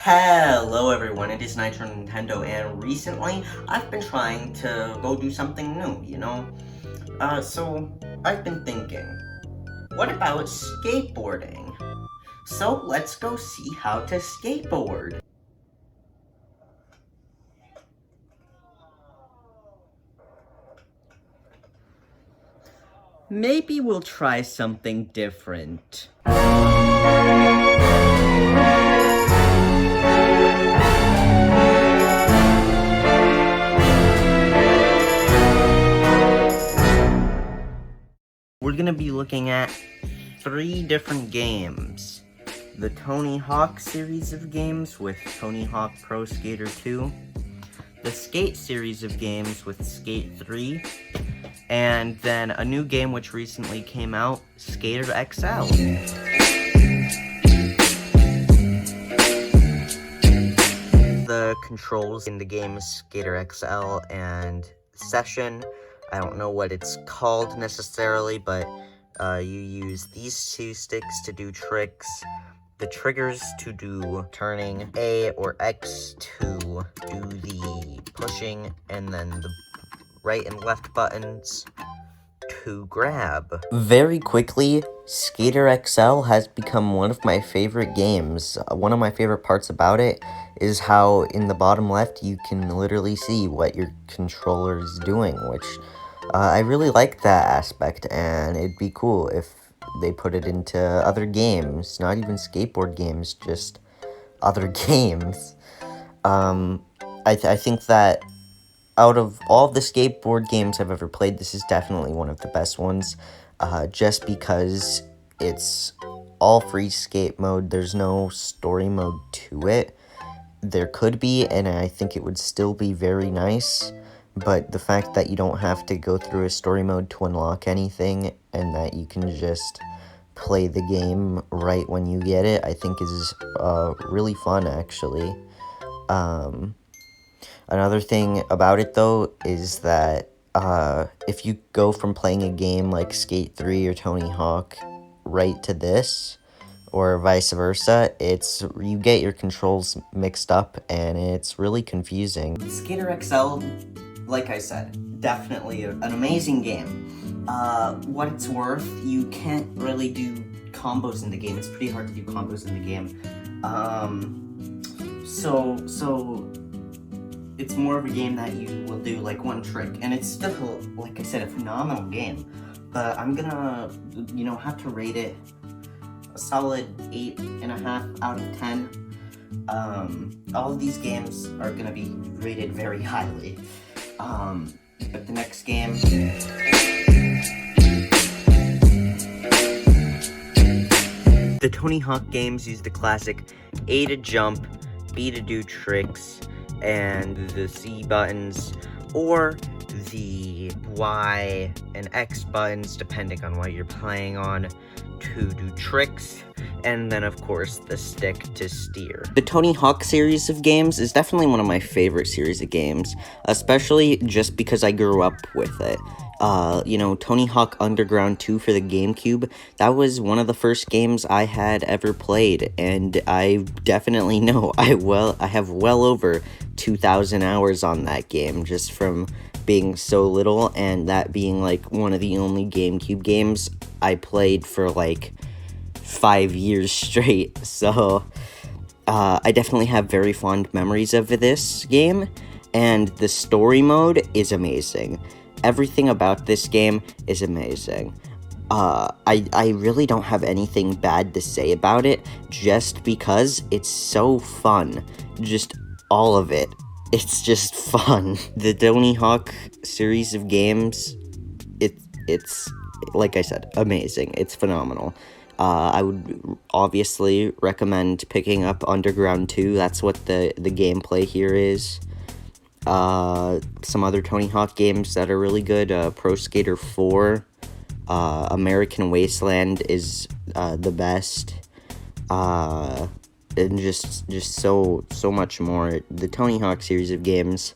Hello everyone, it is Nitro Nintendo, and recently I've been trying to go do something new. So I've been thinking, what about skateboarding? So let's go see how to skateboard. Maybe we'll try something different. We're gonna be looking at 3 different games. The Tony Hawk series of games with Tony Hawk Pro Skater 2, the Skate series of games with Skate 3, and then a new game which recently came out, Skater XL. The controls in the game is Skater XL and Session. I don't know what it's called necessarily, but you use these 2 sticks to do tricks, the triggers to do turning, A or X to do the pushing, and then the right and left buttons to grab. Very quickly, Skater XL has become one of my favorite games. One of my favorite parts about it is how in the bottom left you can literally see what your controller is doing, which I really like that aspect, and it'd be cool if they put it into other games, not even skateboard games, just other games. I think that out of all the skateboard games I've ever played, this is definitely one of the best ones, just because it's all free skate mode. There's no story mode to it. There could be, and I think it would still be very nice, but the fact that you don't have to go through a story mode to unlock anything, and that you can just play the game right when you get it, I think is really fun, actually. Another thing about it, though, is that if you go from playing a game like Skate 3 or Tony Hawk right to this, or vice versa, you get your controls mixed up, and it's really confusing. Skater XL, like I said, definitely an amazing game. What it's worth, you can't really do combos in the game. It's pretty hard to do combos in the game. So it's more of a game that you will do like one trick, and it's still, like I said, a phenomenal game. But I'm gonna, have to rate it a solid 8.5 out of 10. All of these games are gonna be rated very highly. But the next game, the Tony Hawk games use the classic A to jump, B to do tricks, and the C buttons, or the Y and X buttons, depending on what you're playing on, to do tricks, and then of course the stick to steer. The Tony Hawk series of games is definitely one of my favorite series of games, especially just because I grew up with it. Tony Hawk Underground 2 for the GameCube, that was one of the first games I had ever played, and I definitely know I have well over 2,000 hours on that game, just from being so little, and that being like one of the only GameCube games I played for like 5 years straight. So I definitely have very fond memories of this game, and the story mode is amazing. Everything about this game is amazing. I really don't have anything bad to say about it, just because it's so fun. Just all of it. It's just fun. The Tony Hawk series of games, it's like I said, amazing. It's phenomenal. I would obviously recommend picking up Underground 2. That's what the gameplay here is. Some other Tony Hawk games that are really good, Pro Skater 4, American Wasteland is the best, and just so much more. The Tony Hawk series of games,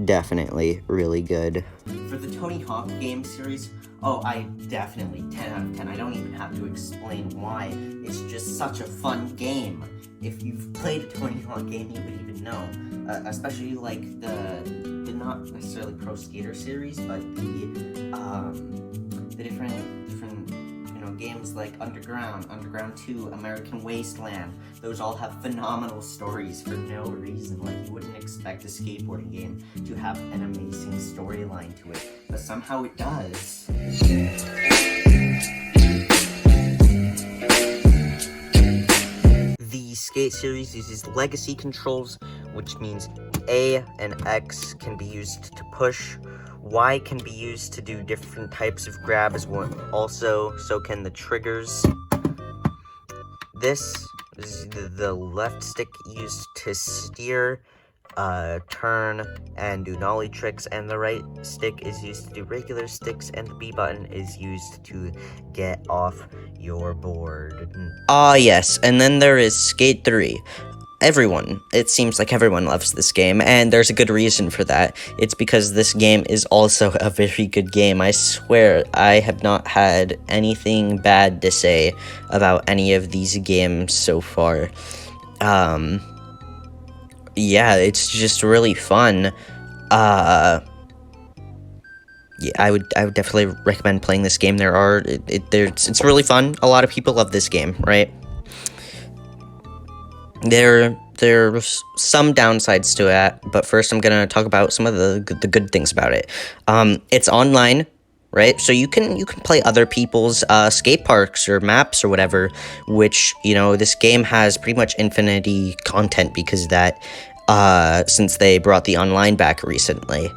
definitely really good. For the Tony Hawk game series, Oh, I definitely 10 out of 10. I don't even have to explain why. It's just such a fun game. If you've played a Tony Hawk game, you would even know. Especially like the not necessarily Pro Skater series, but the different games like Underground 2, American Wasteland. Those all have phenomenal stories for no reason. Like, you wouldn't expect a skateboarding game to have an amazing storyline to it, but somehow it does. The Skate series uses legacy controls, which means A and X can be used to push, Y can be used to do different types of grabs, also, so can the triggers. This is the left stick used to steer, turn, and do nollie tricks, and the right stick is used to do regular sticks, and the B button is used to get off your board. Ah, yes, and then there is Skate 3. It seems like everyone loves this game, and there's a good reason for that. It's because this game is also a very good game. I swear, I have not had anything bad to say about any of these games so far. Yeah, it's just really fun. Yeah, I would definitely recommend playing this game. It's really fun. A lot of people love this game, right? There's some downsides to it, but first I'm gonna talk about some of the good things about it. It's online, right? So you can play other people's skate parks or maps or whatever, which, this game has pretty much infinity content because of that, since they brought the online back recently.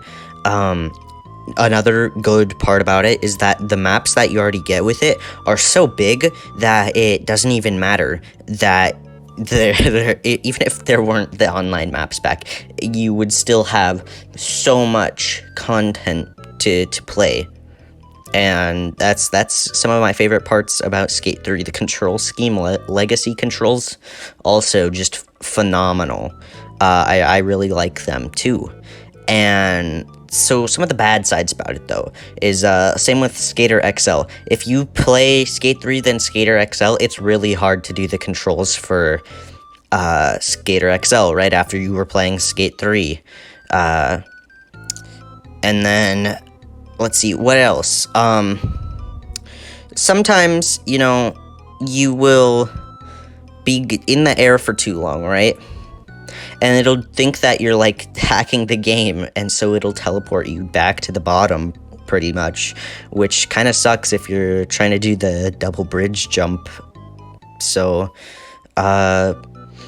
Another good part about it is that the maps that you already get with it are so big that it doesn't even matter that even if there weren't the online maps back, you would still have so much content to play. And that's some of my favorite parts about Skate 3. The control scheme, legacy controls, also just phenomenal. I really like them too. And so some of the bad sides about it, though, is same with Skater XL. If you play Skate 3 then Skater XL, it's really hard to do the controls for Skater XL right after you were playing Skate 3. And then, let's see, what else? Sometimes, you will be in the air for too long, right? And it'll think that you're, like, hacking the game, and so it'll teleport you back to the bottom, pretty much, which kind of sucks if you're trying to do the double bridge jump. So, yeah,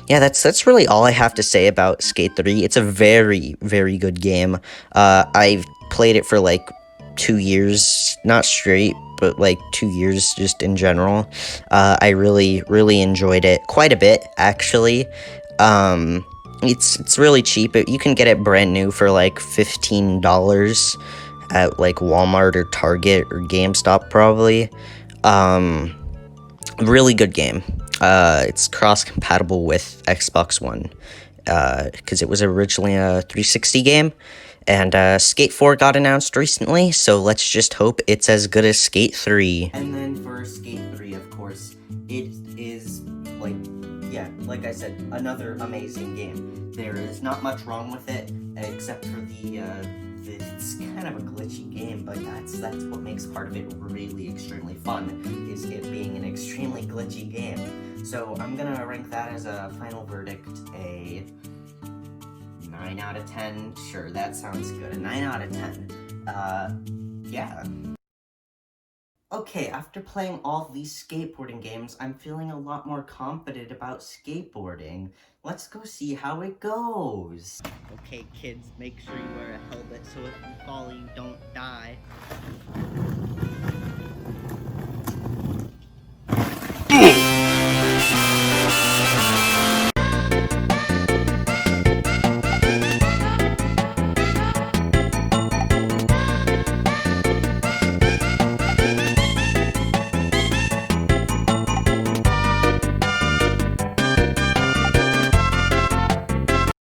that's really all I have to say about Skate 3. It's a very, very good game. I've played it for, like, 2 years, not straight, but, like, 2 years just in general. I really, really enjoyed it quite a bit, actually. It's really cheap. You can get it brand new for like $15 at like Walmart or Target or GameStop probably. Really good game. It's cross-compatible with Xbox One, because it was originally a 360 game, and Skate 4 got announced recently, so let's just hope it's as good as Skate 3. And then for Skate 3, of course, it is, like I said, another amazing game. There is not much wrong with it, except for it's kind of a glitchy game, but that's what makes part of it really extremely fun, is it being an extremely glitchy game. So I'm gonna rank that as a final verdict, a 9 out of 10. Sure, that sounds good. A 9 out of 10. Yeah. Okay, after playing all these skateboarding games, I'm feeling a lot more confident about skateboarding. Let's go see how it goes. Okay, kids, make sure you wear a helmet so if you fall, you don't die.